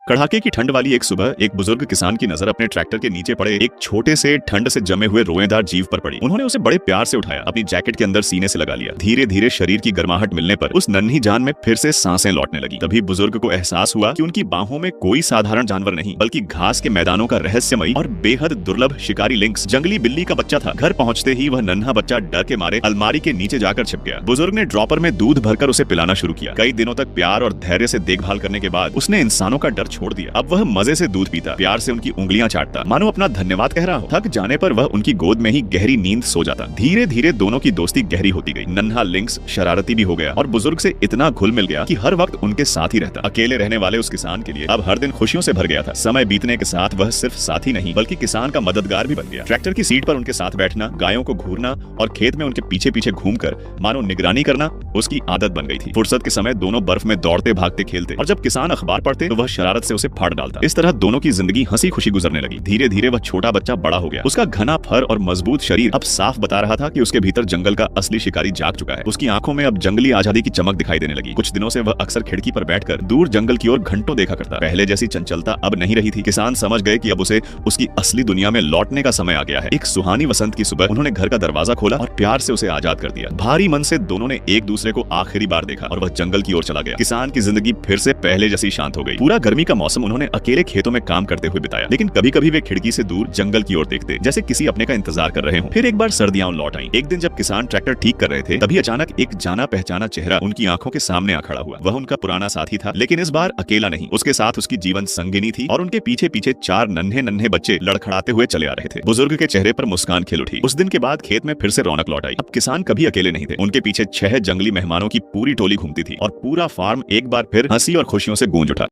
कड़ाके की ठंड वाली एक सुबह एक बुजुर्ग किसान की नजर अपने ट्रैक्टर के नीचे पड़े एक छोटे से ठंड से जमे हुए रोएदार जीव पर पड़ी। उन्होंने उसे बड़े प्यार से उठाया, अपनी जैकेट के अंदर सीने से लगा लिया। धीरे धीरे शरीर की गर्माहट मिलने पर उस नन्ही जान में फिर से सांसें लौटने लगी। तभी बुजुर्ग को एहसास हुआ कि उनकी बाहों में कोई साधारण जानवर नहीं बल्कि घास के मैदानों का रहस्यमयी और बेहद दुर्लभ शिकारी लिंक्स जंगली बिल्ली का बच्चा था। घर पहुंचते ही वह नन्हा बच्चा डर के मारे अलमारी के नीचे जाकर छिप गया। बुजुर्ग ने ड्रॉपर में दूध भरकर उसे पिलाना शुरू किया। कई दिनों तक प्यार और धैर्य से देखभाल करने के बाद उसने इंसानों का डर छोड़ दिया। अब वह मजे से दूध पीता, प्यार से उनकी उंगलियां चाटता, मानो अपना धन्यवाद कह रहा हो। थक जाने पर वह उनकी गोद में ही गहरी नींद सो जाता। धीरे धीरे दोनों की दोस्ती गहरी होती गई। नन्हा लिंक्स शरारती भी हो गया और बुजुर्ग से इतना घुल मिल गया कि हर वक्त उनके साथ ही रहता। अकेले रहने वाले उस किसान के लिए अब हर दिन खुशियों से भर गया था। समय बीतने के साथ वह सिर्फ साथी नहीं बल्कि किसान का मददगार भी बन गया। ट्रैक्टर की सीट पर उनके साथ बैठना, गायों को घूरना और खेत में उनके पीछे पीछे घूमकर मानो निगरानी करना उसकी आदत बन गई थी। फुर्सत के समय दोनों बर्फ में दौड़ते भागते खेलते और जब किसान अखबार पढ़ते तो वह शरारत से उसे फाड़ डालता। इस तरह दोनों की जिंदगी हंसी खुशी गुजरने लगी। धीरे धीरे वह छोटा बच्चा बड़ा हो गया। उसका घना फर और मजबूत शरीर अब साफ बता रहा था कि उसके भीतर जंगल का असली शिकारी जाग चुका है। उसकी आंखों में अब जंगली आजादी की चमक दिखाई देने लगी। कुछ दिनों से वह अक्सर खिड़की पर बैठकर दूर जंगल की ओर घंटों देखा करता। पहले जैसी चंचलता अब नहीं रही थी। किसान समझ गए कि अब उसे उसकी असली दुनिया में लौटने का समय आ गया है। एक सुहानी वसंत की सुबह उन्होंने घर का दरवाजा खोला और प्यार से उसे आजाद कर दिया। भारी मन से दोनों ने एक दूसरे को आखिरी बार देखा और वह जंगल की ओर चला गया। किसान की जिंदगी फिर से पहले जैसी शांत हो गई। पूरा गर्मी का मौसम उन्होंने अकेले खेतों में काम करते हुए बिताया, लेकिन कभी कभी वे खिड़की से दूर जंगल की ओर देखते जैसे किसी अपने का इंतजार कर रहे हों। फिर एक बार सर्दियां लौट आईं। एक दिन जब किसान ट्रैक्टर ठीक कर रहे थे तभी अचानक एक जाना पहचाना चेहरा उनकी आंखों के सामने आ खड़ा हुआ। वह उनका पुराना साथी था, लेकिन इस बार अकेला नहीं। उसके साथ उसकी जीवन संगिनी थी और उनके पीछे पीछे चार नन्हे नन्हे बच्चे लड़खड़ाते हुए चले आ रहे थे। बुजुर्ग के चेहरे पर मुस्कान खिल उठी। उस दिन के बाद खेत में फिर से रौनक लौट आई। अब किसान कभी अकेले नहीं थे। उनके पीछे 6 जंगली मेहमानों की पूरी टोली घूमती थी और पूरा फार्म एक बार फिर हंसी और खुशियों से गूंज उठा।